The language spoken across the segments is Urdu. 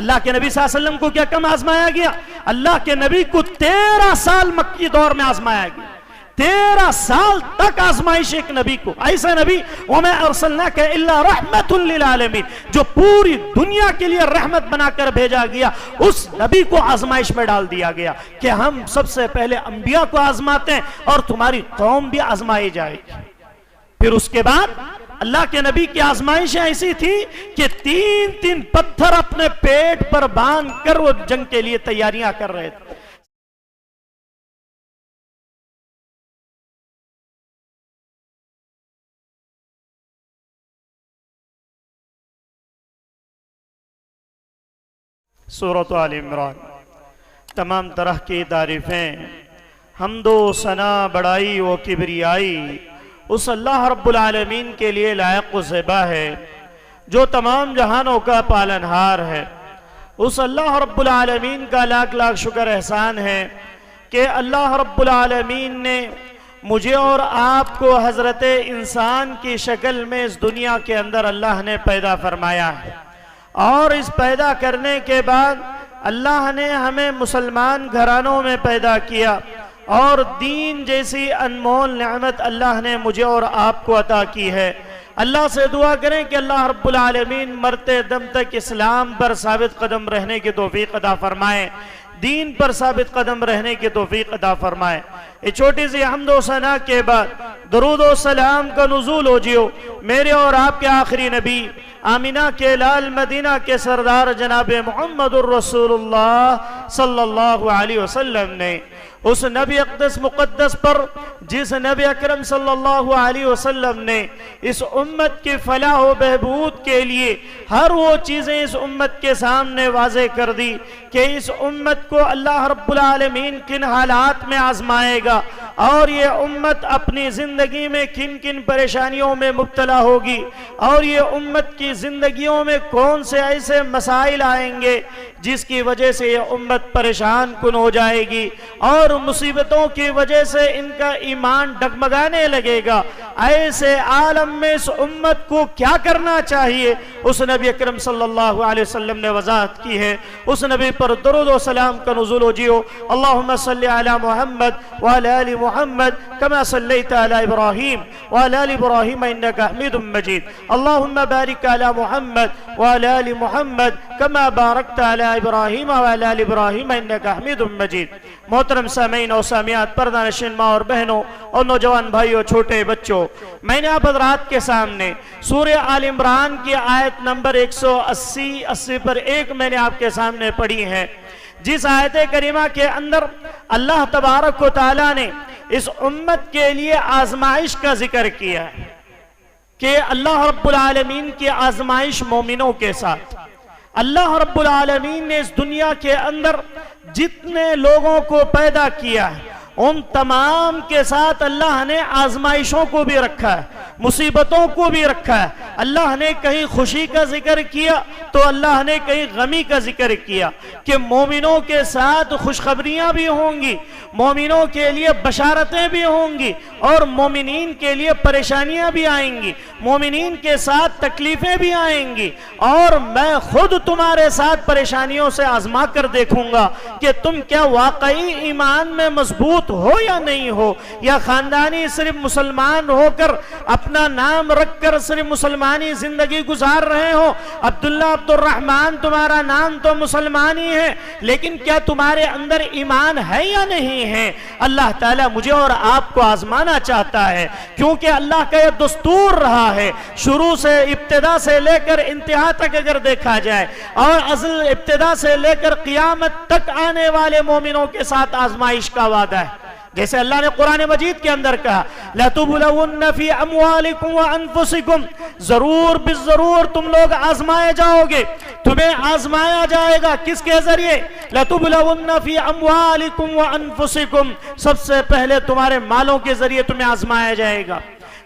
اللہ کے نبی صلی اللہ علیہ وسلم کو کیا کم آزمایا گیا؟ اللہ کے نبی کو 13 سال مکی دور میں آزمایا گیا، 13 سال تک آزمائش ایک نبی کو، ایسا نبی وَمَا أَرْسَلْنَاكَ إِلَّا رَحْمَةٌ لِلْعَالَمِينَ، جو پوری دنیا کے لیے رحمت بنا کر بھیجا گیا، اس نبی کو آزمائش میں ڈال دیا گیا کہ ہم سب سے پہلے انبیاء کو آزماتے ہیں اور تمہاری قوم بھی آزمائی جائے گی۔ پھر اس کے بعد اللہ کے نبی کی آزمائشیں ایسی تھی کہ 3 پتھر اپنے پیٹ پر باندھ کر وہ جنگ کے لیے تیاریاں کر رہے تھے۔ سورۃ آل عمران، تمام طرح کی تعریفیں، حمد و ثنا، بڑائی و کبریائی اس اللہ رب العالمین کے لیے لائق و زیبا ہے جو تمام جہانوں کا پالنہار ہے۔ اس اللہ رب العالمین کا لاکھ لاکھ شکر احسان ہے کہ اللہ رب العالمین نے مجھے اور آپ کو حضرت انسان کی شکل میں اس دنیا کے اندر اللہ نے پیدا فرمایا ہے، اور اس پیدا کرنے کے بعد اللہ نے ہمیں مسلمان گھرانوں میں پیدا کیا، اور دین جیسی انمول نعمت اللہ نے مجھے اور آپ کو عطا کی ہے۔ اللہ سے دعا کریں کہ اللہ رب العالمین مرتے دم تک اسلام پر ثابت قدم رہنے کی توفیق عطا فرمائے، دین پر ثابت قدم رہنے کی توفیق عطا فرمائے۔ یہ چھوٹی سی حمد و ثنا کے بعد درود و سلام کا نزول ہو جیو میرے اور آپ کے آخری نبی، آمینہ کے لال، مدینہ کے سردار جناب محمد الرسول اللہ صلی اللہ علیہ وسلم نے اس نبی اقدس مقدس پر، جس نبی اکرم صلی اللہ علیہ وسلم نے اس امت کی فلاح و بہبود کے لیے ہر وہ چیزیں اس امت کے سامنے واضح کر دی کہ اس امت کو اللہ رب العالمین کن حالات میں آزمائے گا، اور یہ امت اپنی زندگی میں کن کن پریشانیوں میں مبتلا ہوگی، اور یہ امت کی زندگیوں میں کون سے ایسے مسائل آئیں گے جس کی وجہ سے یہ امت پریشان کن ہو جائے گی، اور مصیبتوں کی وجہ سے ان کا ایمان ڈگمگانے لگے گا۔ ایسے عالم میں اس امت کو کیا کرنا چاہیے، اس نبی اکرم صلی اللہ علیہ وسلم نے وضاحت کی ہے۔ اس نبی پر درود و سلام کا نزول ہو جیو۔ اللہم صلی علی محمد وعلی آل محمد کما صلیت علی ابراہیم وعلی آل ابراہیم انکا حمید مجید۔ اللہم بارک علی محمد وعلی آل محمد کما بارکت علی ابراہیم وعلی آل ابراہیم انکا حمید مجید۔ محترم سامعین و سامعات، پردہ نشین ماں اور بہنوں اور نوجوان بھائیوں، چھوٹے بچوں، میں نے آپ حضرات کے سامنے سورہ آل عمران کی آیت نمبر 180 پر ایک میں نے آپ کے سامنے پڑھی ہے، جس آیت کریمہ کے اندر اللہ تبارک و تعالیٰ نے اس امت کے لیے آزمائش کا ذکر کیا ہے کہ اللہ رب العالمین کی آزمائش مومنوں کے ساتھ۔ اللہ رب العالمین نے اس دنیا کے اندر جتنے لوگوں کو پیدا کیا ہے ان تمام کے ساتھ اللہ نے آزمائشوں کو بھی رکھا ہے، مصیبتوں کو بھی رکھا ہے۔ اللہ نے کہیں خوشی کا ذکر کیا تو اللہ نے کہیں غمی کا ذکر کیا کہ مومنوں کے ساتھ خوشخبریاں بھی ہوں گی، مومنوں کے لیے بشارتیں بھی ہوں گی، اور مومنین کے لیے پریشانیاں بھی آئیں گی، مومنین کے ساتھ تکلیفیں بھی آئیں گی، اور میں خود تمہارے ساتھ پریشانیوں سے آزما کر دیکھوں گا کہ تم کیا واقعی ایمان میں مضبوط ہو یا نہیں ہو، یا خاندانی صرف مسلمان ہو کر اپنا نام رکھ کر صرف مسلمانی زندگی گزار رہے ہو۔ عبداللہ عبد الرحمن تمہارا نام تو مسلمانی ہے، لیکن کیا تمہارے اندر ایمان ہے یا نہیں ہے؟ اللہ تعالیٰ مجھے اور آپ کو آزمانا چاہتا ہے، کیونکہ اللہ کا یہ دستور رہا ہے شروع سے، ابتدا سے لے کر انتہا تک اگر دیکھا جائے، اور اصل ابتدا سے لے کر قیامت تک آنے والے مومنوں کے ساتھ آزمائش کا وعدہ ہے۔ جیسے اللہ نے قرآن مجید کے اندر کہا لَتُبْلَوُنَّ فِي أَمْوَالِكُمْ وَأَنفُسِكُمْ، ضرور بالضرور تم لوگ آزمائے جاؤ گے، تمہیں آزمایا جائے گا۔ کس کے ذریعے؟ لَتُبْلَوُنَّ فِي أَمْوَالِكُمْ وَأَنفُسِكُمْ، سب سے پہلے تمہارے مالوں کے ذریعے تمہیں آزمایا جائے گا،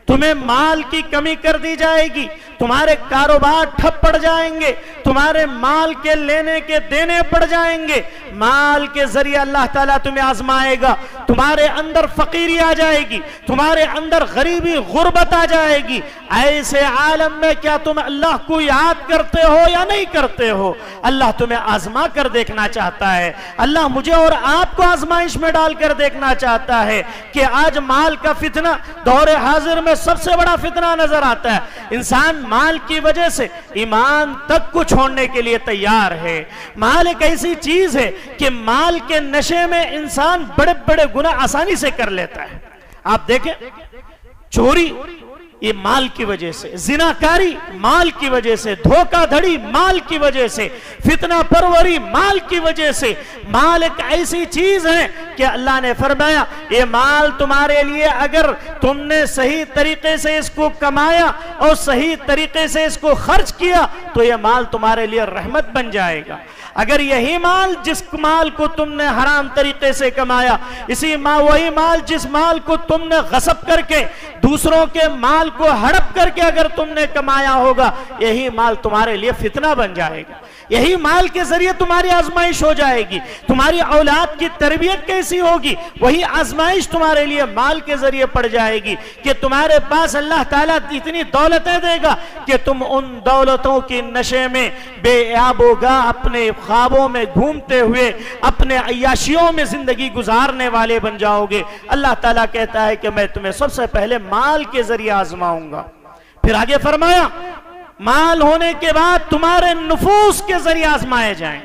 تمہیں مال کی کمی کر دی جائے گی، تمہارے کاروبار ٹھپ پڑ جائیں گے، تمہارے مال کے لینے کے دینے پڑ جائیں گے۔ مال کے ذریعے اللہ تعالیٰ تمہیں آزمائے گا. تمہارے اندر فقیری آ جائے گی, تمہارے اندر غریبی غربت آ جائے گی. ایسے عالم میں کیا تم اللہ کو یاد کرتے ہو یا نہیں کرتے ہو؟ اللہ تمہیں آزما کر دیکھنا چاہتا ہے. اللہ مجھے اور آپ کو آزمائش میں ڈال کر دیکھنا چاہتا ہے کہ آج مال کا فتنہ دور حاضر میں سب سے بڑا فتنہ نظر آتا ہے. انسان مال کی وجہ سے ایمان تک کو چھوڑنے کے لیے تیار ہے. مال ایک ایسی چیز ہے کہ مال کے نشے میں انسان بڑے بڑے گناہ آسانی سے کر لیتا ہے. آپ دیکھیں, چوری یہ مال کی وجہ سے, زناکاری مال کی وجہ سے, دھوکہ دھڑی مال کی وجہ سے, فتنہ پروری مال کی وجہ سے. مال ایک ایسی چیز ہے کہ اللہ نے فرمایا یہ مال تمہارے لیے اگر تم نے صحیح طریقے سے اس کو کمایا اور صحیح طریقے سے اس کو خرچ کیا تو یہ مال تمہارے لیے رحمت بن جائے گا. اگر یہی مال, جس مال کو تم نے حرام طریقے سے کمایا, وہی مال جس مال کو تم نے غصب کر کے, دوسروں کے مال کو ہڑپ کر کے اگر تم نے کمایا ہوگا, یہی مال تمہارے لیے فتنہ بن جائے گا. یہی مال کے ذریعے تمہاری آزمائش ہو جائے گی. تمہاری اولاد کی تربیت کیسی ہوگی, وہی آزمائش تمہارے لیے مال کے ذریعے پڑ جائے گی کہ تمہارے پاس اللہ تعالیٰ اتنی دولتیں دے گا کہ تم ان دولتوں کی نشے میں بے عیاب ہوگا, اپنے خوابوں میں گھومتے ہوئے اپنے عیاشیوں میں زندگی گزارنے والے بن جاؤ گے. اللہ تعالیٰ کہتا ہے کہ میں تمہیں سب سے پہلے مال کے ذریعے آزماؤں گا. پھر آگے فرمایا مال ہونے کے بعد تمہارے نفوس کے ذریعے آزمائے جائیں,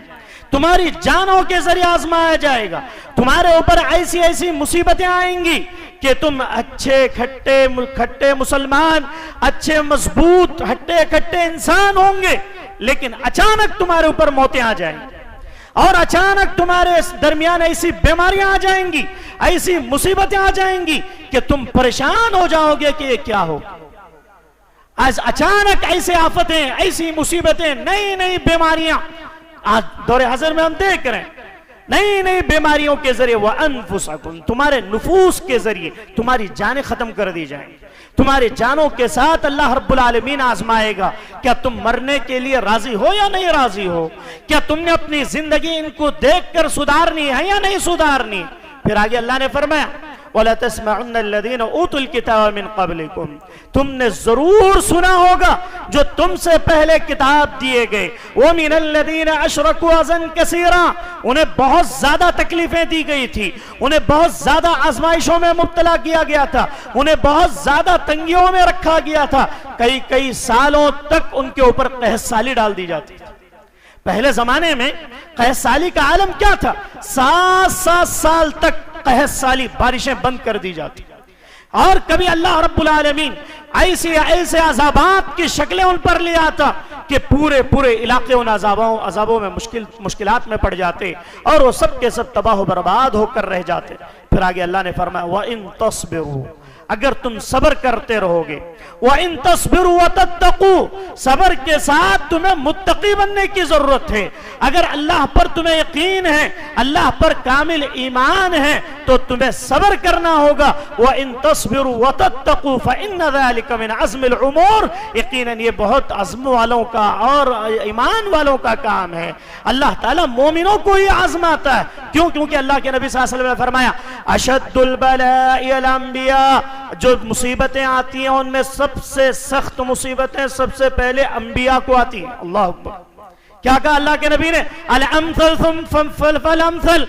تمہاری جانوں کے ذریعے آزمایا جائے گا. تمہارے اوپر ایسی ایسی مصیبتیں آئیں گی کہ تم اچھے کھٹے مسلمان, اچھے مضبوط ہٹے کھٹے انسان ہوں گے, لیکن اچانک تمہارے اوپر موتیں آ جائیں گی اور اچانک تمہارے درمیان ایسی بیماریاں آ جائیں گی, ایسی مصیبتیں آ جائیں گی کہ تم پریشان ہو جاؤ گے کہ یہ کیا ہو. اچانک ایسے آفتیں, ایسی مصیبتیں, نئی نئی بیماریاں آج دور حاضر میں ہم دیکھ رہے ہیں. نئی نئی بیماریوں کے ذریعے وَأَنفُسَكُمْ, تمہارے نفوس کے ذریعے تمہاری جانیں ختم کر دی جائیں. تمہارے جانوں کے ساتھ اللہ رب العالمین آزمائے گا. کیا تم مرنے کے لیے راضی ہو یا نہیں راضی ہو؟ کیا تم نے اپنی زندگی ان کو دیکھ کر سدھارنی ہے یا نہیں سدھارنی؟ پھر آگے اللہ نے فرمایا وَلَا تَسْمَعُنَّ الَّذِينَ أُوتُوا الْكِتَابَ مِنْ قَبْلِكُمْ, تم نے ضرور سنا ہوگا جو تم سے پہلے کتاب دیے گئے. وَمِنَ الَّذِينَ أَشْرَكُوا أَذًى كَثِيرًا, انہیں بہت زیادہ تکلیفیں دی گئی تھی, انہیں بہت زیادہ آزمائشوں میں مبتلا کیا گیا تھا, انہیں بہت زیادہ تنگیوں میں رکھا گیا تھا. کئی سالوں تک ان کے اوپر قحط سالی ڈال دی جاتی تھی. پہلے زمانے میں قحط سالی کا عالم کیا تھا؟ 7 سال تک قحط سالی, بارشیں بند کر دی جاتی. اور کبھی اللہ رب العالمین ایسے عذابات کی شکلیں ان پر لے آتا کہ پورے علاقے ان عذابوں میں مشکلات میں پڑ جاتے اور وہ سب کے سب تباہ و برباد ہو کر رہ جاتے. پھر آگے اللہ نے فرمایا وَإِن تَصْبِرُوا, اگر تم صبر کرتے رہو گے, وَإِن تَصْبِرُوا وَتَتَّقُوا, صبر کے ساتھ تمہیں متقی بننے کی ضرورت ہے. اگر اللہ پر تمہیں یقین ہے, اللہ پر کامل ایمان ہے, تو تمہیں صبر کرنا ہوگا. وَإِن تَصْبِرُوا وَتَتَّقُوا فَإِنَّ ذَلِكَ مِنْ عَزْمِ الْعُمُورِ, یقیناً یہ بہت عزم والوں کا اور ایمان والوں کا کام ہے. اللہ تعالیٰ مومنوں کو ہی آزماتا ہے. کیونکہ اللہ کے نبی صلی اللہ علیہ وسلم نے فرمایا اشد البلاء الانبیاء, جو مصیبتیں آتی ہیں ان میں سب سے سخت مصیبتیں سب سے پہلے انبیاء کو آتی ہیں. اللہ اکبر. کیا کہا اللہ کے نبی نے؟ الامثل ثم فالامثل,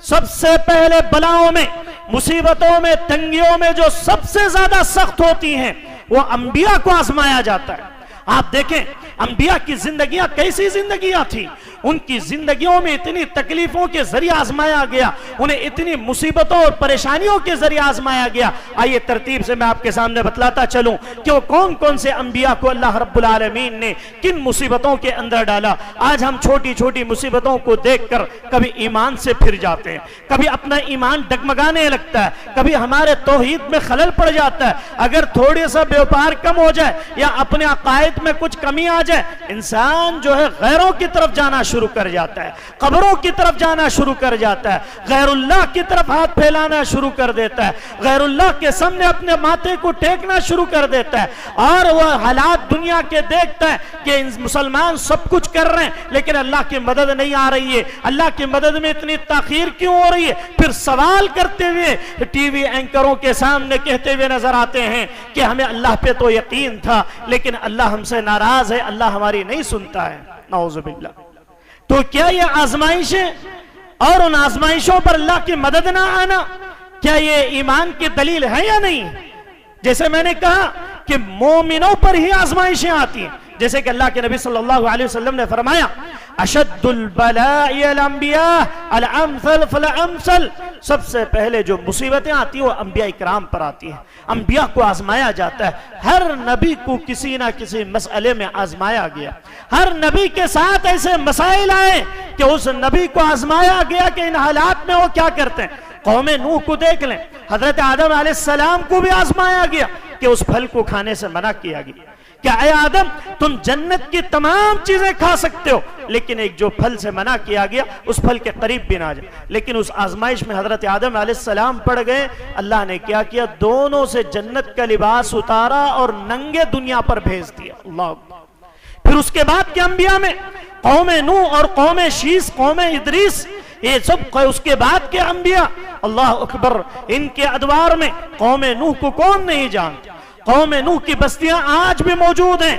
سب سے پہلے بلاؤں میں, مصیبتوں میں, تنگیوں میں جو سب سے زیادہ سخت ہوتی ہیں وہ انبیاء کو آزمایا جاتا ہے. آپ دیکھیں انبیاء کی زندگیاں کیسی زندگیاں تھی. ان کی زندگیوں میں اتنی تکلیفوں کے ذریعے آزمایا گیا, انہیں اتنی مصیبتوں اور پریشانیوں کے ذریعے آزمایا گیا. آئیے ترتیب سے میں آپ کے سامنے بتلاتا چلوں کہ وہ کون سے انبیاء کو اللہ رب العالمین نے کن مصیبتوں کے اندر ڈالا. آج ہم چھوٹی چھوٹی مصیبتوں کو دیکھ کر کبھی ایمان سے پھر جاتے ہیں, کبھی اپنا ایمان ڈگمگانے لگتا ہے, کبھی ہمارے توحید میں خلل پڑ جاتا ہے. اگر تھوڑے سا بیوپار کم ہو جائے یا اپنے عقائد عقائد میں کچھ کمی آ جائے انسان جو ہے غیروں کی طرف جانا شروع کر جاتا ہے، قبروں کی طرف جانا شروع کر جاتا ہے، غیر اللہ کی طرف ہاتھ پھیلانا شروع کر دیتا ہے، غیر اللہ کے سامنے اپنے ماتھے کو ٹیکنا شروع کر دیتا ہے، اور وہ حالات دنیا کے دیکھتا ہے کہ مسلمان سب کچھ کر رہے ہیں لیکن اللہ کی مدد نہیں آ رہی ہے، اللہ کی مدد میں اتنی تاخیر کیوں ہو رہی ہے؟ پھر سوال کرتے ہوئے ٹی وی اینکروں کے سامنے کہتے ہوئے نظر آتے ہیں کہ ہمیں اللہ پہ تو یقین تھا لیکن اللہ ہم سے ناراض ہے، اللہ ہماری نہیں سنتا ہے، نعوذ باللہ۔ تو کیا یہ آزمائشیں اور ان آزمائشوں پر اللہ کی مدد نہ آنا کیا یہ ایمان کی دلیل ہے یا نہیں؟ جیسے میں نے کہا کہ مومنوں پر ہی آزمائشیں آتی ہیں، جیسے کہ اللہ کے نبی صلی اللہ علیہ وسلم نے فرمایا اشد البلاء الانبیاء الامثل فالامثل، سب سے پہلے جو مصیبتیں آتی ہیں وہ انبیاء اکرام پر آتی ہیں، انبیاء کو آزمایا جاتا ہے، ہر نبی کو کسی نہ کسی مسئلے میں آزمایا گیا، ہر نبی کے ساتھ ایسے مسائل آئے کہ اس نبی کو آزمایا گیا کہ ان حالات میں وہ کیا کرتے ہیں۔ قوم نوح کو دیکھ لیں، حضرت آدم علیہ السلام کو بھی آزمایا گیا کہ اس پھل کو کھانے سے منع کیا گیا کہ اے آدم تم جنت کی تمام چیزیں کھا سکتے ہو لیکن ایک جو پھل سے منع کیا گیا اس پھل کے قریب بھی نہ جائے، لیکن اس آزمائش میں حضرت آدم علیہ السلام پڑ گئے، اللہ نے کیا کیا؟ دونوں سے جنت کا لباس اتارا اور ننگے دنیا پر بھیج دیا، اللہ۔ پھر اس کے بعد کے انبیاء میں قوم نوح اور قوم شیس، قوم ادریس، یہ سب اس کے بعد کے انبیاء، اللہ اکبر، ان کے ادوار میں قوم نوح کو کون نہیں جانتا؟ قوم نوح کی بستیاں آج بھی موجود ہیں،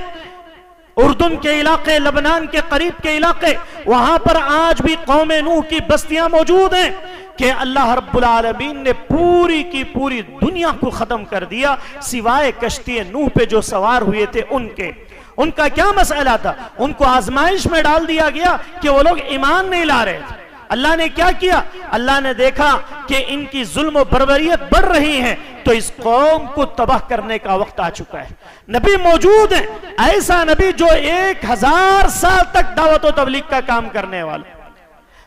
اردن کے علاقے، لبنان کے قریب کے علاقے، وہاں پر آج بھی قوم نوح کی بستیاں موجود ہیں کہ اللہ رب العالمین نے پوری کی پوری دنیا کو ختم کر دیا سوائے کشتی نوح پہ جو سوار ہوئے تھے ان کا کیا مسئلہ تھا؟ ان کو آزمائش میں ڈال دیا گیا کہ وہ لوگ ایمان نہیں لا رہے تھے۔ اللہ نے کیا کیا؟ اللہ نے دیکھا کہ ان کی ظلم و بربریت بڑھ رہی ہے تو اس قوم کو تباہ کرنے کا وقت آ چکا ہے، نبی موجود ہے، ایسا نبی جو 1000 سال تک دعوت و تبلیغ کا کام کرنے والا،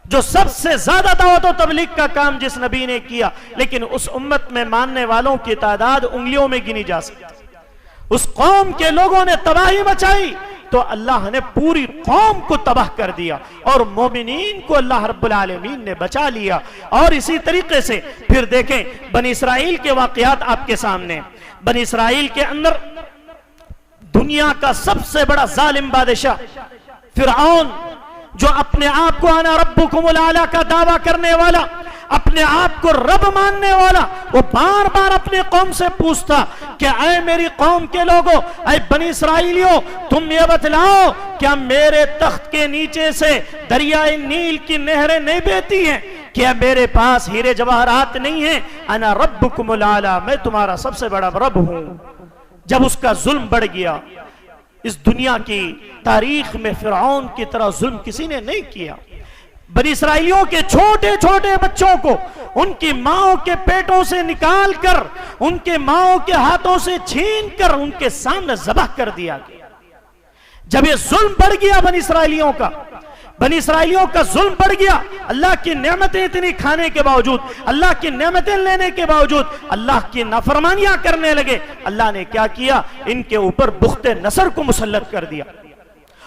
جو سب سے زیادہ دعوت و تبلیغ کا کام جس نبی نے کیا، لیکن اس امت میں ماننے والوں کی تعداد انگلیوں میں گنی جا سکتی۔ اس قوم کے لوگوں نے تباہی مچائی تو اللہ نے پوری قوم کو تباہ کر دیا اور مومنین کو اللہ رب العالمین نے بچا لیا۔ اور اسی طریقے سے پھر دیکھیں بنی اسرائیل کے واقعات آپ کے سامنے، بنی اسرائیل کے اندر دنیا کا سب سے بڑا ظالم بادشاہ فرعون، جو اپنے آپ کو انا ربکم الاعلی کا دعویٰ کرنے والا، اپنے آپ کو رب ماننے والا، وہ بار بار اپنے قوم سے پوچھتا کہ اے میری قوم کے لوگوں، اے بنی اسرائیلیوں، تم یہ بتلاؤ کیا میرے تخت کے نیچے سے دریائے نیل کی نہریں نہیں بہتی ہیں؟ کیا میرے پاس ہیرے جواہرات نہیں ہیں؟ انا ربکم الاعلی، میں تمہارا سب سے بڑا رب ہوں۔ جب اس کا ظلم بڑھ گیا، اس دنیا کی تاریخ میں فرعون کی طرح ظلم کسی نے نہیں کیا۔ بنی اسرائیلیوں کے چھوٹے چھوٹے بچوں کو ان کی ماؤں کے پیٹوں سے نکال کر، ان کے ماؤں کے ہاتھوں سے چھین کر ان کے سامنے ذبح کر دیا گیا۔ جب یہ ظلم بڑھ گیا بنی اسرائیلیوں کا ظلم بڑھ گیا، اللہ کی نعمتیں اتنی کھانے کے باوجود، اللہ کی نعمتیں لینے کے باوجود اللہ کی نافرمانیاں کرنے لگے، اللہ نے کیا کیا؟ ان کے اوپر بخت نصر کو مسلط کر دیا۔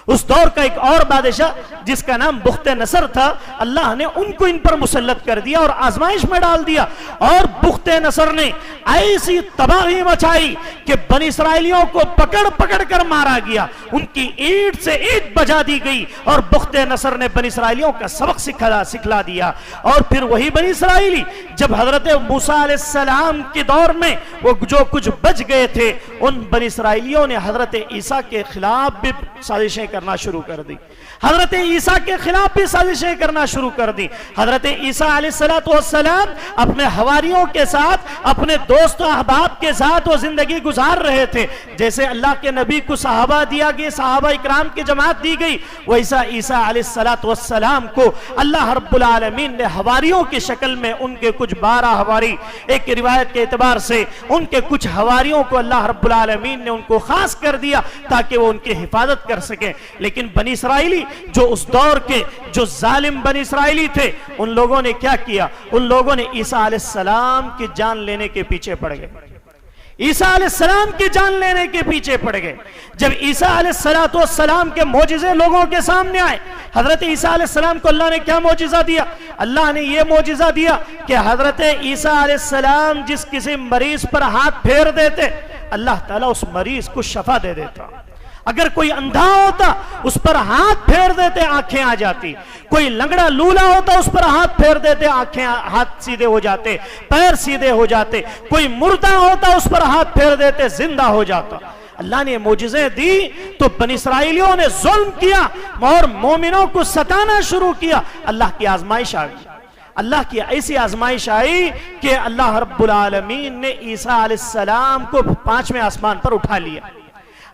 اس دور کا ایک اور بادشاہ جس کا نام بخت نصر تھا، اللہ نے ان کو ان پر مسلط کر دیا اور آزمائش میں ڈال دیا، اور بخت نصر نے ایسی تباہی مچائی کہ بنی اسرائیلیوں کو پکڑ پکڑ کر مارا گیا، ان کی اینٹ سے اینٹ بجا دی گئی، اور بخت نصر نے بنی اسرائیلیوں کا سبق سکھلا دیا۔ اور پھر وہی بنی اسرائیلی جب حضرت موسیٰ علیہ السلام کے دور میں وہ جو کچھ بچ گئے تھے، ان بنی اسرائیلیوں نے حضرت عیسیٰ کے خلاف بھی سازشیں کرنا شروع کر دی، حضرت عیسیٰ کے خلاف بھی سازشیں کرنا شروع کر دی۔ حضرت عیسیٰ علیہ السلام اپنے حواریوں کے ساتھ، اپنے دوست و احباب کے ساتھ وہ زندگی گزار رہے تھے، جیسے اللہ کے نبی کو صحابہ دیا گیا، صحابہ اکرام کی جماعت دی گئی، ویسا عیسیٰ علیہ السلام کو اللہ رب العالمین نے حواریوں کی شکل میں ان کے کچھ 12 حواری، ایک روایت کے اعتبار سے ان کے کچھ حواریوں کو اللہ رب العالمین نے ان کو خاص کر دیا تاکہ وہ ان کی حفاظت کر سکیں۔ لیکن بنی اسرائیلی جو اس دور کے جو ظالم بنی اسرائیلی تھے، ان لوگوں نے کیا کیا؟ ان لوگوں نے عیسیٰ علیہ السلام کی جان لینے کے پیچھے پڑ گئے، عیسیٰ علیہ السلام کی جان لینے کے پیچھے پڑ گئے. جب عیسیٰ علیہ السلام کے معجزے لوگوں کے سامنے آئے, حضرت عیسیٰ علیہ السلام کو اللہ نے کیا معجزہ دیا؟ اللہ نے یہ معجزہ دیا کہ حضرت عیسیٰ علیہ السلام جس کسی مریض پر ہاتھ پھیر دیتے, اللہ تعالیٰ اس مریض کو شفا دے دیتا. اگر کوئی اندھا ہوتا اس پر ہاتھ پھیر دیتے آنکھیں آ جاتی, کوئی لنگڑا لولا ہوتا اس پر ہاتھ پھیر دیتے ہاتھ سیدھے ہو جاتے, پیر سیدھے ہو جاتے, کوئی مردہ ہوتا اس پر ہاتھ پھیر دیتے زندہ ہو جاتا. اللہ نے معجزے دی تو بنی اسرائیلیوں نے ظلم کیا اور مومنوں کو ستانا شروع کیا. اللہ کی آزمائش آ گئی, اللہ کی ایسی آزمائش آئی کہ اللہ رب العالمین نے عیسیٰ علیہ السلام کو 5ویں آسمان پر اٹھا لیا.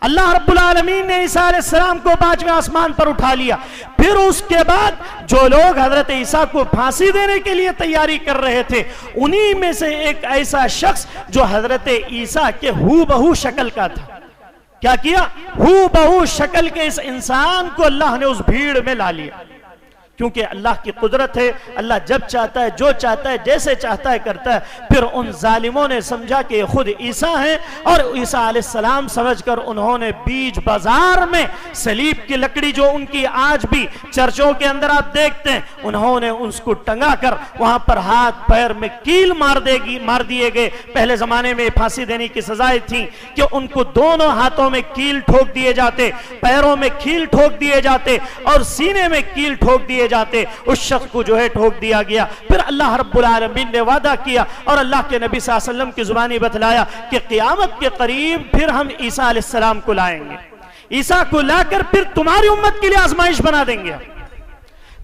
اللہ رب العالمین نے عیسیٰ علیہ السلام کو 5ویں آسمان پر اٹھا لیا. پھر اس کے بعد جو لوگ حضرت عیسیٰ کو پھانسی دینے کے لیے تیاری کر رہے تھے, انہی میں سے ایک ایسا شخص جو حضرت عیسیٰ کے ہو بہو شکل کا تھا, کیا کیا؟ ہو بہو شکل کے اس انسان کو اللہ نے اس بھیڑ میں لا لیا. کیونکہ اللہ کی قدرت ہے, اللہ جب چاہتا ہے, جو چاہتا ہے, جیسے چاہتا ہے کرتا ہے. پھر ان ظالموں نے سمجھا کہ خود عیسیٰ ہیں, اور عیسیٰ علیہ السلام سمجھ کر انہوں نے بیچ بازار میں صلیب کی لکڑی جو ان کی آج بھی چرچوں کے اندر آپ دیکھتے ہیں, انہوں نے اس کو ٹنگا کر وہاں پر ہاتھ پیر میں کیل مار دیے گئے. پہلے زمانے میں پھانسی دینے کی سزائیں تھیں کہ ان کو دونوں ہاتھوں میں کیل ٹھوک دیے جاتے, پیروں میں کیل ٹھوک دیے جاتے, اور سینے میں کیل ٹھوک دیے جاتے. اس شخص کو جو ہے ٹھوک دیا گیا. پھر اللہ رب العالمین نے وعدہ کیا اور اللہ کے نبی صلی اللہ علیہ وسلم کی زبانی بتلایا کہ قیامت کے قریب پھر ہم عیسیٰ علیہ السلام کو لائیں گے. عیسیٰ کو لا کر پھر تمہاری امت کے لیے آزمائش بنا دیں گے,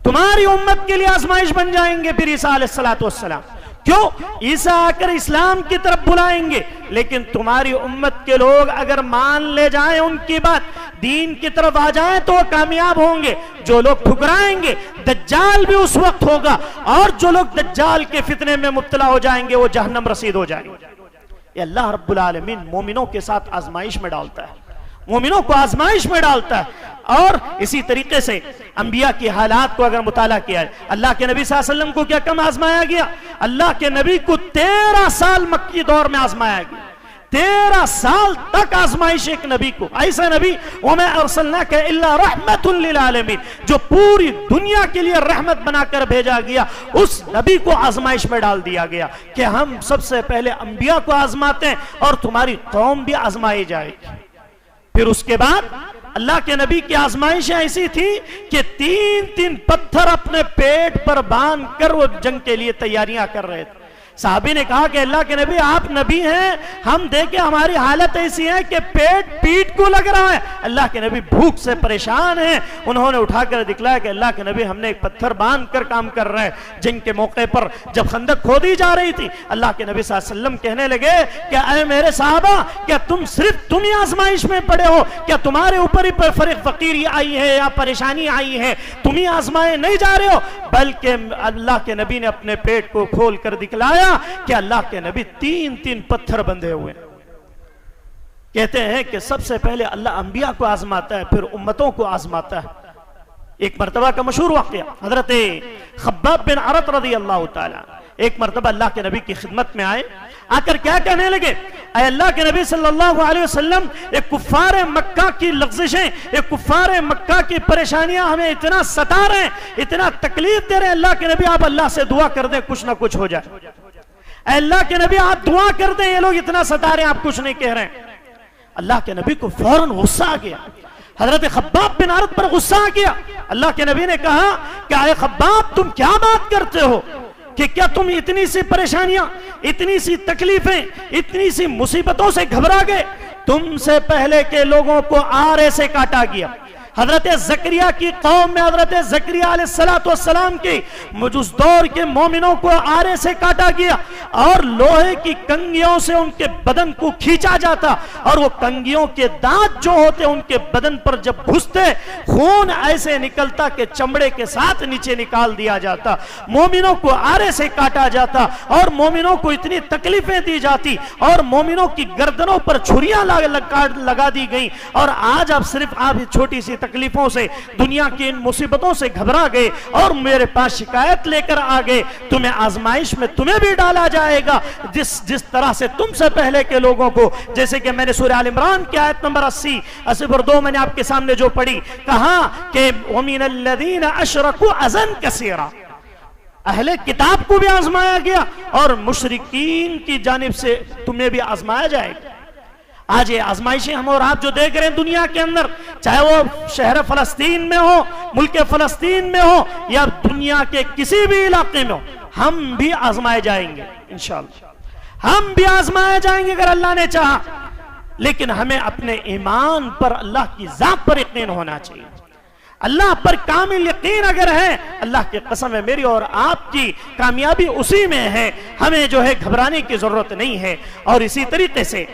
تمہاری امت کے لیے آزمائش بن جائیں گے پھر عیسیٰ علیہ السلام. کیوں؟ عیسیٰ آ کر اسلام کی طرف بلائیں گے, لیکن تمہاری امت کے لوگ اگر مان لے جائیں ان کی بات, دین کی طرف آ جائیں تو وہ کامیاب ہوں گے. جو لوگ ٹھکرائیں گے, دجال بھی اس وقت ہوگا, اور جو لوگ دجال کے فتنے میں مبتلا ہو جائیں گے وہ جہنم رسید ہو جائیں گے. یہ اللہ رب العالمین مومنوں کے ساتھ آزمائش میں ڈالتا ہے, مومنوں کو آزمائش میں ڈالتا ہے. اور اسی طریقے سے انبیاء کی حالات کو اگر مطالعہ کیا ہے, اللہ کے نبی صلی اللہ علیہ وسلم کو کیا کم آزمایا گیا؟ اللہ کے نبی کو 13 سال مکی دور میں آزمایا گیا. 13 سال تک آزمائش ایک نبی کو, ایسا نبی وَمَا أَرْسَلْنَاكَ إِلَّا رَحْمَةٌ لِلْعَالَمِينَ, جو پوری دنیا کے لیے رحمت بنا کر بھیجا گیا, اس نبی کو آزمائش میں ڈال دیا گیا کہ ہم سب سے پہلے انبیاء کو آزماتے ہیں اور تمہاری قوم بھی آزمائی جائے گی. پھر اس کے بعد اللہ کے نبی کی آزمائشیں ایسی تھی کہ 3 پتھر اپنے پیٹ پر باندھ کر وہ جنگ کے لیے تیاریاں کر رہے تھے. صحابی نے کہا کہ اللہ کے نبی آپ نبی ہیں, ہم دیکھیں ہماری حالت ایسی ہے کہ پیٹ کو لگ رہا ہے. اللہ کے نبی بھوک سے پریشان ہیں. انہوں نے اٹھا کر دکھلایا کہ اللہ کے نبی ہم نے ایک پتھر باندھ کر کام کر رہے ہیں. جنگ کے موقع پر جب خندق کھودی جا رہی تھی, اللہ کے نبی صلی اللہ علیہ وسلم کہنے لگے کہ اے میرے صحابہ, کیا تم ہی آزمائش میں پڑے ہو؟ کیا تمہارے اوپر ہی فقیری آئی ہے یا پریشانی آئی ہے؟ تم ہی آزمائے نہیں جا رہے ہو؟ بلکہ اللہ کے نبی نے اپنے پیٹ کو کھول کر دکھلایا کہ اللہ کے نبی 3 پتھر بندھے ہوئے. کہتے ہیں کہ سب سے پہلے اللہ انبیاء کو آزماتا ہے, پھر امتوں کو آزماتا ہے. ایک مرتبہ کا مشہور واقعہ, حضرت خباب بن عرط رضی اللہ تعالی ایک مرتبہ اللہ کے نبی کی خدمت میں آئے, آ کر کیا کہنے لگے, اے اللہ کے نبی صلی اللہ علیہ وسلم, ایک کفار مکہ کی لغزشیں, ایک کفار مکہ کی پریشانیاں ہمیں اتنا ستا رہے ہیں, اتنا تکلیف دے رہے ہیں. اللہ کے نبی آپ اللہ سے دعا کر دیں کچھ نہ کچھ ہو جائے. اے اللہ کے نبی آپ دعا کر دیں, یہ لوگ اتنا ستا رہے ہیں آپ کچھ نہیں کہہ رہے ہیں. اللہ کے نبی کو فوراً غصہ آ گیا, حضرت خباب بن عرط پر غصہ آ گیا. اللہ کے نبی نے کہا کہ اے خباب تم کیا بات کرتے ہو کہ کیا تم اتنی سی پریشانیاں, اتنی سی تکلیفیں, اتنی سی مصیبتوں سے گھبرا گئے؟ تم سے پہلے کے لوگوں کو آرے سے کاٹا گیا. حضرت زکریا کی قوم میں حضرت زکریا علیہ السلام کی اس دور کے مومنوں کو آرے سے کاٹا گیا, اور لوہے کی کنگیوں سے ان کے بدن کو کھینچا جاتا, اور وہ کنگیوں کے دانت جو ہوتے ان کے بدن پر جب گھستے خون ایسے نکلتا کہ چمڑے کے ساتھ نیچے نکال دیا جاتا. مومنوں کو آرے سے کاٹا جاتا, اور مومنوں کو اتنی تکلیفیں دی جاتی, اور مومنوں کی گردنوں پر چھریاں لگا دی گئیں. اور آج آپ صرف چھوٹی سی تکلیفوں سے, دنیا کی ان مصیبتوں سے گھبرا گئے اور میرے پاس شکایت لے کر آ گئے, تمہیں آزمائش میں تمہیں بھی ڈالا جائے گا جس طرح سے تم سے پہلے کے لوگوں کو. جیسے کہ میں نے سورہ آل عمران کی آیت نمبر 80 میں نے آپ کے سامنے جو پڑھی, کہا کہ وَمِنَ الَّذِينَ أَشْرَكُوا أَذًى كَثِيرًا, اہل کتاب کو بھی آزمایا گیا اور مشرکین کی جانب سے تمہیں بھی آزمایا جائے گا. آج یہ آزمائشیں ہم اور آپ جو دیکھ رہے ہیں دنیا کے اندر, چاہے وہ شہر فلسطین میں ہو, ملک فلسطین میں ہو, یا دنیا کے کسی بھی علاقے میں ہو, ہم بھی آزمائے جائیں گے انشاءاللہ. ہم بھی آزمائے جائیں گے اگر اللہ نے چاہا, لیکن ہمیں اپنے ایمان پر, اللہ کی ذات پر یقین ہونا چاہیے. اللہ پر کامل یقین اگر ہے, اللہ کی قسم ہے میری اور آپ کی کامیابی اسی میں ہے, ہمیں جو ہے گھبرانے کی ضرورت نہیں ہے. اور اسی طریقے سے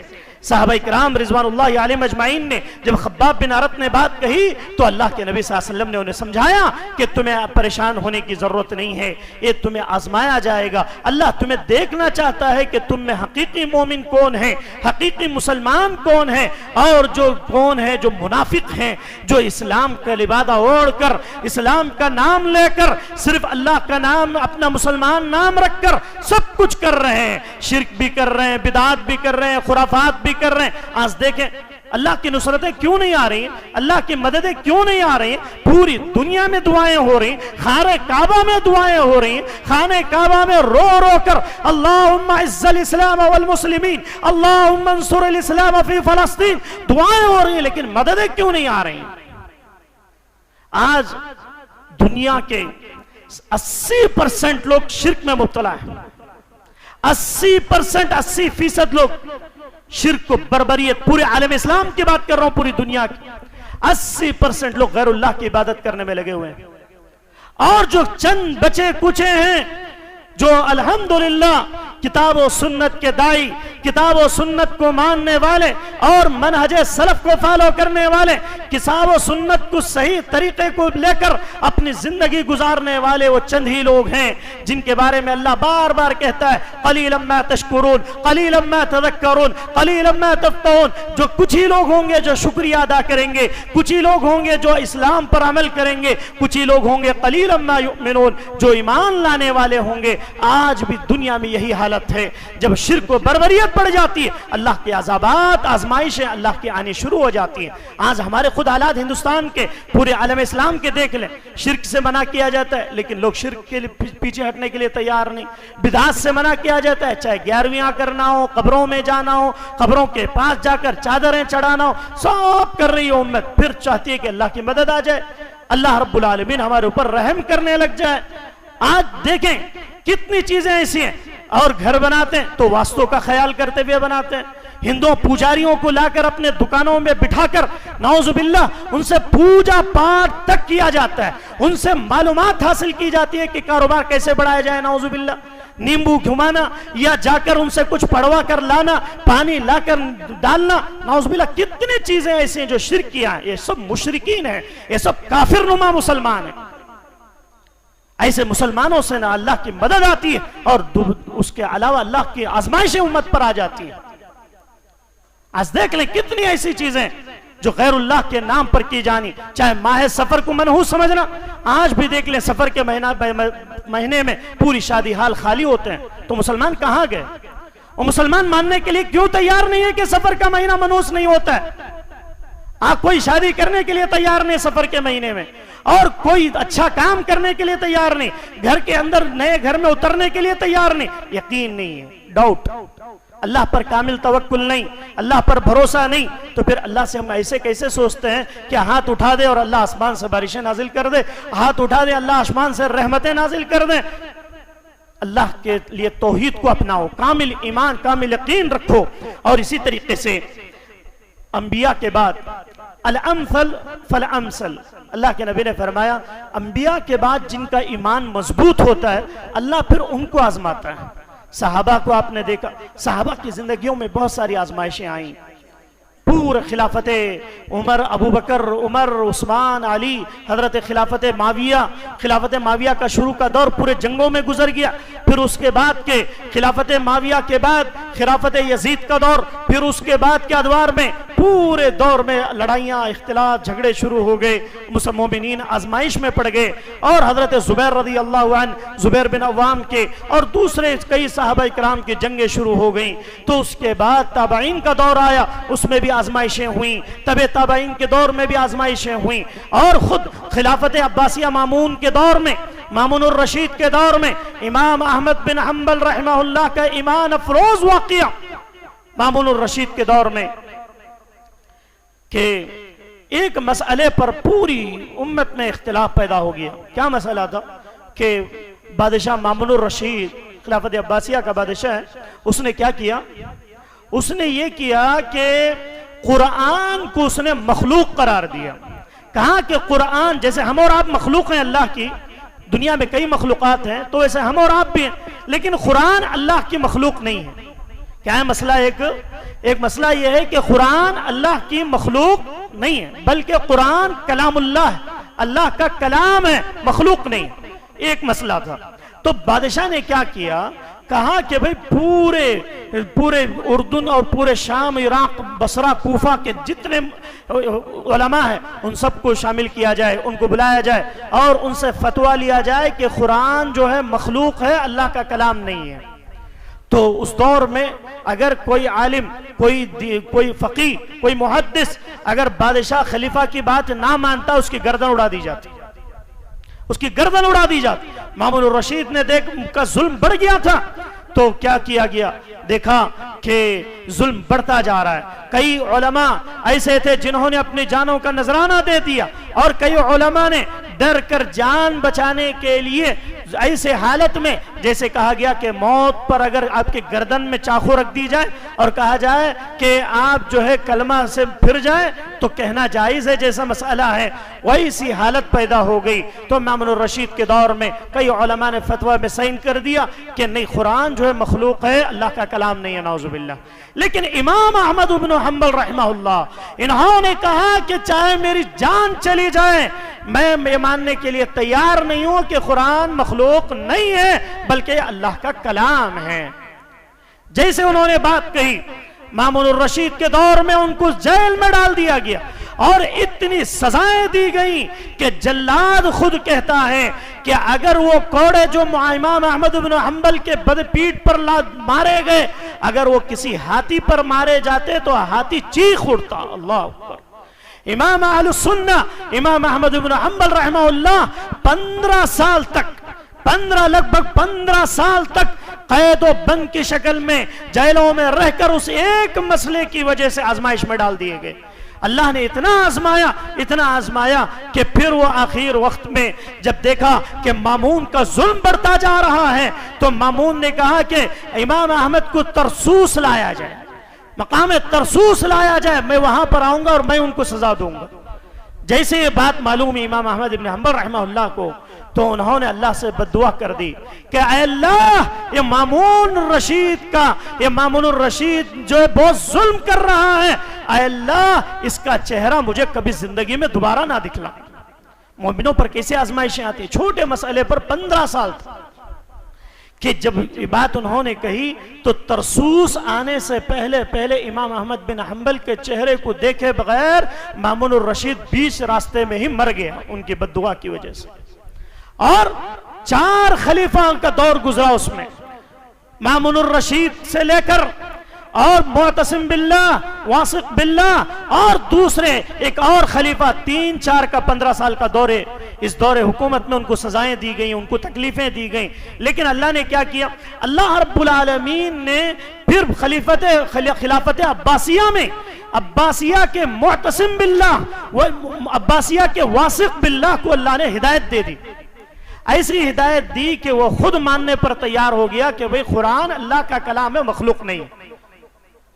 صحابہ کرام رضوان اللہ علیہم اجمعین نے جب خباب بن ارت نے بات کہی تو اللہ کے نبی صلی اللہ علیہ وسلم نے انہیں سمجھایا کہ تمہیں پریشان ہونے کی ضرورت نہیں ہے, یہ تمہیں آزمایا جائے گا. اللہ تمہیں دیکھنا چاہتا ہے کہ تم میں حقیقی مومن کون ہے, حقیقی مسلمان کون ہے, اور جو کون ہے جو منافق ہیں, جو اسلام کا لبادہ اوڑھ کر, اسلام کا نام لے کر, صرف اللہ کا نام اپنا مسلمان نام رکھ کر سب کچھ کر رہے ہیں, شرک بھی کر رہے ہیں, بدعات بھی کر رہے ہیں, خرافات بھی کر رہے ہیں. آج دیکھیں اللہ کی نصرتیں کیوں نہیں آ رہی ہیں, اللہ کی مددیں کیوں نہیں آ رہی ہیں. پوری دنیا میں دعائیں ہو رہی ہیں, خانہ کعبہ میں دعائیں ہو رہی ہیں, خانہ کعبہ میں رو رو کر اللہم اعز الاسلام والمسلمین, اللہم انصر الاسلام فی فلسطین, دعائیں ہو رہی ہیں, لیکن مددیں کیوں نہیں آ رہی ہیں. آج دنیا کے 80% لوگ شرک میں مبتلا ہیں, 80% لوگ شرک کو, بربریت, پورے عالم اسلام کی بات کر رہا ہوں, پوری دنیا کی 80% لوگ غیر اللہ کی عبادت کرنے میں لگے ہوئے ہیں. اور جو چند بچے کچے ہیں جو الحمدللہ کتاب و سنت کے دائی, کتاب و سنت کو ماننے والے اور منہج سلف کو فالو کرنے والے, کتاب و سنت کو صحیح طریقے کو لے کر اپنی زندگی گزارنے والے, وہ چند ہی لوگ ہیں جن کے بارے میں اللہ بار بار کہتا ہے قلیلا ما تشکرون, قلیلا ما تذکرون, قلیلا ما تفقہون. جو کچھ ہی لوگ ہوں گے جو شکریہ ادا کریں گے, کچھ ہی لوگ ہوں گے جو اسلام پر عمل کریں گے, کچھ ہی لوگ ہوں گے قلیلا ما یؤمنون, جو ایمان لانے والے ہوں گے. آج بھی دنیا میں یہی حالت ہے. جب شرک و بربریت بڑھ جاتی ہے, اللہ کے عذابات, آزمائشیں اللہ کی آنی شروع ہو جاتی ہیں. آج ہمارے خود حالات ہندوستان کے, پورے عالم اسلام کے دیکھ لیں, شرک سے منع کیا جاتا ہے لیکن لوگ شرک کے پیچھے ہٹنے کے لیے تیار نہیں. بدعات سے منع کیا جاتا ہے, چاہے 11ویاں کرنا ہو, قبروں میں جانا ہو, قبروں کے پاس جا کر چادریں چڑھانا ہو, سب کر رہی ہے امت. پھر چاہتی ہے کہ اللہ کی مدد آ جائے, اللہ رب العالمین ہمارے اوپر رحم کرنے لگ جائے. آج دیکھیں کتنی چیزیں ایسی ہیں, اور گھر بناتے ہیں تو واسطوں کا خیال کرتے ہوئے بناتے ہیں. ہندوؤں پوجاریوں کو لا کر اپنے دکانوں میں بٹھا کر نعوذ باللہ ان سے پوجا پاٹ تک کیا جاتا ہے, ان سے معلومات حاصل کی جاتی ہے کہ کاروبار کیسے بڑھایا جائے. نعوذ باللہ نیمبو گھمانا یا جا کر ان سے کچھ پڑوا کر لانا, پانی لا کر ڈالنا, نعوذ باللہ کتنی چیزیں ایسی ہیں جو شرک کیا ہیں. یہ سب مشرکین ہیں, یہ سب کافر نما مسلمان ہیں. ایسے مسلمانوں سے نہ اللہ کی مدد آتی ہے اور اس کے علاوہ اللہ کی آزمائشیں امت پر آ جاتی ہے. آج دیکھ لیں کتنی ایسی چیزیں جو غیر اللہ کے نام پر کی جانی, چاہے ماہ سفر کو منحوس سمجھنا. آج بھی دیکھ لیں سفر کے مہینے میں پوری شادی حال خالی ہوتے ہیں, تو مسلمان کہاں گئے؟ وہ مسلمان ماننے کے لیے کیوں تیار نہیں ہے کہ سفر کا مہینہ منحوس نہیں ہوتا ہے؟ آپ کوئی شادی کرنے کے لیے تیار نہیں سفر کے مہینے میں, اور کوئی اچھا کام کرنے کے لیے تیار نہیں, گھر کے اندر نئے گھر میں اترنے کے لیے تیار نہیں. یقین نہیں ہے, ڈاؤٹ, اللہ پر کامل توکل نہیں, اللہ پر بھروسہ نہیں. تو پھر اللہ سے ہم ایسے کیسے سوچتے ہیں کہ ہاتھ اٹھا دے اور اللہ آسمان سے بارشیں نازل کر دے, ہاتھ اٹھا دے اللہ آسمان سے رحمتیں نازل کر دے. اللہ کے لیے توحید کو اپناؤ, کامل ایمان, کامل یقین رکھو. اور اسی طریقے سے انبیاء کے بعد الامثل فالامثل, اللہ کے نبی نے فرمایا انبیاء کے بعد جن کا ایمان مضبوط ہوتا ہے اللہ پھر ان کو آزماتا ہے. صحابہ کو آپ نے دیکھا, صحابہ کی زندگیوں میں بہت ساری آزمائشیں آئیں. پورے خلافت عمر, ابو بکر, عمر, عثمان, علی, حضرت خلافت معاویہ کا شروع کا دور پورے جنگوں میں گزر گیا. پھر اس کے بعد کے خلافت معاویہ کے بعد خلافت یزید کا دور، پھر اس کے بعد کے ادوار میں پورے دور میں لڑائیاں، اختلاف، جھگڑے شروع ہو گئے، مومنین آزمائش میں پڑ گئے، اور حضرت زبیر رضی اللہ عنہ، زبیر بن عوام کے اور دوسرے کئی صحابہ کرام کی جنگیں شروع ہو گئیں۔ تو اس کے بعد تابعین کا دور آیا، اس میں بھی آزمائشیں ہوئیں، تبع تابعین کے دور میں بھی آزمائشیں ہوئیں، اور خود خلافت عباسیہ مامون کے دور میں، مامون الرشید کے دور میں، امام احمد بن حنبل رحمہ اللہ کا ایمان افروز واقعہ مامون الرشید کے دور میں کہ ایک مسئلے پر پوری امت میں اختلاف پیدا ہو گیا۔ کیا مسئلہ تھا؟ کہ بادشاہ مامون الرشید، خلافت عباسیہ کا بادشاہ ہے، اس نے کیا کیا؟ اس نے یہ کیا کہ قرآن کو اس نے مخلوق قرار دیا۔ کہا کہ قرآن، جیسے ہم اور آپ مخلوق ہیں اللہ کی، دنیا میں کئی مخلوقات ہیں، تو ایسے ہم اور آپ بھی ہیں، لیکن قرآن اللہ کی مخلوق نہیں ہے۔ کیا ہے مسئلہ؟ ایک مسئلہ یہ ہے کہ قرآن اللہ کی مخلوق نہیں ہے، بلکہ قرآن کلام اللہ ہے، اللہ کا کلام ہے، مخلوق نہیں۔ ایک مسئلہ تھا۔ تو بادشاہ نے کیا کیا؟ کہا کہ بھئی پورے اردن اور پورے شام، عراق، بصرہ، کوفہ کے جتنے علماء ہیں ان سب کو شامل کیا جائے، ان کو بلایا جائے اور ان سے فتویٰ لیا جائے کہ قرآن جو ہے مخلوق ہے، اللہ کا کلام نہیں ہے۔ تو اس دور میں اگر کوئی عالم، کوئی فقیہ، کوئی محدث اگر بادشاہ خلیفہ کی بات نہ مانتا، اس کی گردن اڑا دی جاتی، اس کی گردن اڑا دی جاتی۔ مامون الرشید نے کا ظلم بڑھ گیا تھا، تو کیا کیا گیا؟ دیکھا کہ ظلم بڑھتا جا رہا ہے۔ کئی علماء ایسے تھے جنہوں نے اپنی جانوں کا نذرانہ دے دیا، اور کئی علماء نے ڈر کر جان بچانے کے لیے ایسے حالت میں، جیسے کہا گیا کہ موت پر اگر آپ کے گردن میں چاقو رکھ دی جائے اور کہا جائے کہ آپ جو ہے کلمہ سے پھر جائے تو کہنا جائز ہے، جیسا مسئلہ ہے، ویسی حالت پیدا ہو گئی۔ تو مامون الرشید کے دور میں کئی علماء نے فتویٰ میں سائن کر دیا کہ نہیں، قرآن جو ہے مخلوق ہے، اللہ کا کلام نہیں ہے، نعوذ باللہ۔ لیکن امام احمد بن حنبل رحمہ اللہ، انہوں نے کہا کہ چاہے میری جان چلی جائے، میں یہ ماننے کے لیے تیار نہیں ہوں کہ قرآن مخلوق نہیں ہے بلکہ اللہ کا کلام ہے۔ جیسے انہوں نے بات کہی، مامون الرشید کے دور میں ان کو جیل میں ڈال دیا گیا، اور اتنی سزائیں دی گئیں کہ جلاد خود کہتا ہے کہ اگر وہ کوڑے جو امام احمد بن حنبل کے پیٹھ پر مارے گئے، اگر وہ کسی ہاتھی پر مارے جاتے تو ہاتھی چیخ اٹھتا۔ اللہ اکبر۔ امام اہل السنہ امام احمد بن حنبل رحمہ اللہ 15 سال تک، لگ بھگ 15 سال تک قید و بند کی شکل میں جیلوں میں رہ کر اس ایک مسئلے کی وجہ سے آزمائش میں ڈال دیے گئے۔ اللہ نے اتنا آزمایا کہ پھر وہ آخر وقت میں جب دیکھا کہ مامون کا ظلم بڑھتا جا رہا ہے، تو مامون نے کہا کہ امام احمد کو ترسوس لایا جائے، مقام ترسوس لایا جائے، میں وہاں پر آؤں گا اور میں ان کو سزا دوں گا۔ جیسے یہ بات معلوم امام احمد بن حنبل رحمہ اللہ کو، تو انہوں نے اللہ سے بددعا کر دی کہ اے اللہ، یہ مامون الرشید جو ہے بہت ظلم کر رہا ہے، اے اللہ اس کا چہرہ مجھے کبھی زندگی میں دوبارہ نہ دکھلا۔ مومنوں پر کیسے آزمائشیں آتی ہیں، چھوٹے مسئلے پر 15 سال تھا کہ جب یہ بات انہوں نے کہی تو ترسوس آنے سے پہلے امام احمد بن حنبل کے چہرے کو دیکھے بغیر مامون الرشید بیچ راستے میں ہی مر گیا ان کی بددعا کی وجہ سے۔ اور 4 خلیفہ کا دور گزرا اس میں، مامون الرشید سے لے کر اور معتصم باللہ، واثق باللہ، اور دوسرے ایک اور خلیفہ، 3-4 کا 15 سال کا دور ہے۔ اس دور حکومت میں ان کو سزائیں دی گئیں، ان کو تکلیفیں دی گئیں، لیکن اللہ نے کیا کیا؟ اللہ رب العالمین نے پھر خلافت عباسیہ میں عباسیہ کے معتصم باللہ، عباسیہ کے واثق باللہ کو اللہ نے ہدایت دے دی، ایسی ہدایت دی کہ وہ خود ماننے پر تیار ہو گیا کہ بھئی قرآن اللہ کا کلام ہے، مخلوق نہیں۔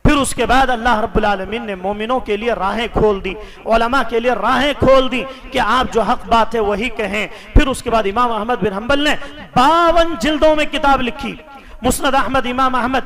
پھر اس کے بعد اللہ رب العالمین نے مومنوں کے لیے راہیں کھول دی، علماء کے لیے راہیں کھول دی کہ آپ جو حق بات ہے وہی کہیں۔ پھر اس کے بعد امام احمد بن حنبل نے 52 جلدوں میں کتاب لکھی، مسند احمد امام احمد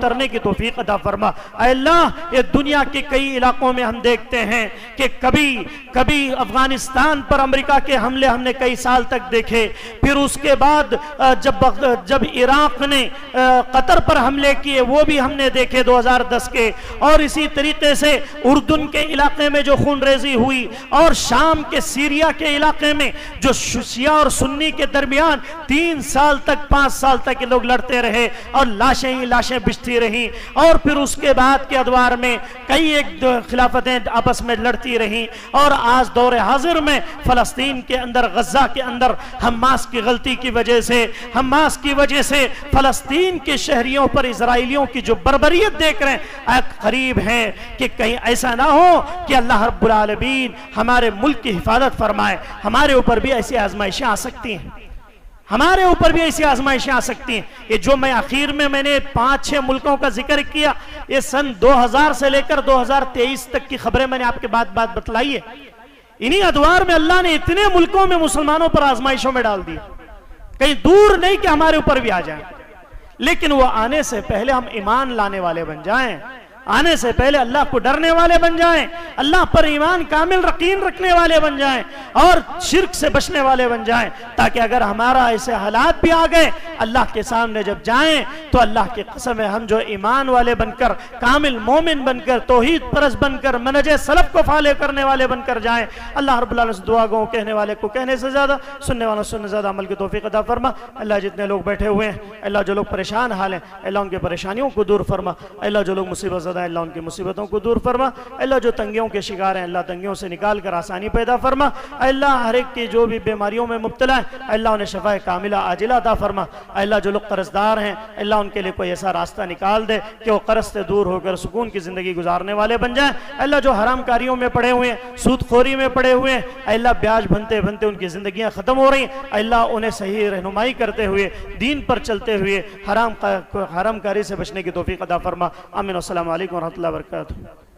اترنے کی توفیق عطا فرما۔ اے اللہ یہ دنیا کے کئی علاقوں میں ہم دیکھتے ہیں کہ کبھی افغانستان پر امریکہ کے حملے ہم نے کئی سال تک دیکھے، پھر اس کے بعد جب عراق نے قطر پر حملے کیے وہ بھی ہم نے دیکھے 2010 کے، اور اسی طریقے سے اردن کے علاقے میں جو خون ریزی ہوئی، اور شام کے سیریا کے علاقے میں جو شیعہ اور سنی کے درمیان 3 سال تک 5 سال تک لوگ لڑتے رہے اور لاشیں ہی لاشیں بچتی رہیں، اور پھر اس کے بعد کے ادوار میں کئی ایک خلافتیں آپس میں لڑتی رہیں، اور آج دور حاضر میں فلسطین کے اندر، غزہ کے اندر حماس کی غلطی کی وجہ سے فلسطین کے شہریوں پر اسرائیلیوں کی جو بربریت دیکھ رہے ہیں، قریب ہیں کہ کہیں ایسا نہ ہو کہ اللہ رب العالمین ہمارے ملک کی حفاظت فرمائے۔ ہمارے اوپر بھی ایسی آزمائشیں آ سکتی ہیں، یہ جو میں آخر میں نے 5-6 ملکوں کا ذکر کیا، یہ سن 2000 سے لے کر 2023 تک کی خبریں میں نے آپ کے بات بتلائی ہے۔ انہی ادوار میں اللہ نے اتنے ملکوں میں مسلمانوں پر آزمائشوں میں ڈال دیا، کہیں دور نہیں کہ ہمارے اوپر بھی آ جائیں، لیکن وہ آنے سے پہلے ہم ایمان لانے والے بن جائیں، آنے سے پہلے اللہ کو ڈرنے والے بن جائیں، اللہ پر ایمان کامل یقین رکھنے والے بن جائیں، اور شرک سے بچنے والے بن جائیں، تاکہ اگر ہمارا ایسے حالات بھی آ گئے اللہ کے سامنے جب جائیں تو اللہ کی قسم ہے ہم جو ایمان والے بن کر، کامل مومن بن کر، توحید پرست بن کر، منہج سلف کو فالو کرنے والے بن کر جائیں۔ اللہ رب العالمین سے دعا گو، کہنے والے کو کہنے سے زیادہ، سننے والوں سے سننے زیادہ عمل کی توفیق عطا فرما۔ اللہ جتنے لوگ بیٹھے ہوئے ہیں، اللہ جو لوگ پریشان حال ہیں، اللہ ان کے پریشانیوں کو دور فرما، اللہ جو لوگ مصیبت زدہ ہیں اللہ ان کی مصیبتوں کو دور فرما، اللہ جو تنگیوں کے شکار ہیں اللہ تنگیوں سے نکال کر آسانی پیدا فرما، اللہ ہر ایک کی جو بھی بیماریوں میں مبتلا ہے اللہ انہیں شفا کاملہ عاجلہ عطا فرما، اللہ جو لوگ قرض دار ہیں اللہ ان کے لیے کوئی ایسا راستہ نکال دے کہ وہ قرض سے دور ہو کر سکون کی زندگی گزارنے والے بن جائیں، اللہ جو حرام کاریوں میں پڑے ہوئے ہیں، سود خوری میں پڑے ہوئے ہیں اللہ بیاج بنتے بنتے ان کی زندگیاں ختم ہو رہی ہیں، اللہ انہیں صحیح رہنمائی کرتے ہوئے دین پر چلتے ہوئے حرام کاری سے بچنے کی توفیق عطا فرما۔ آمین۔ السلام علیکم ورحمۃ اللہ وبرکاتہ۔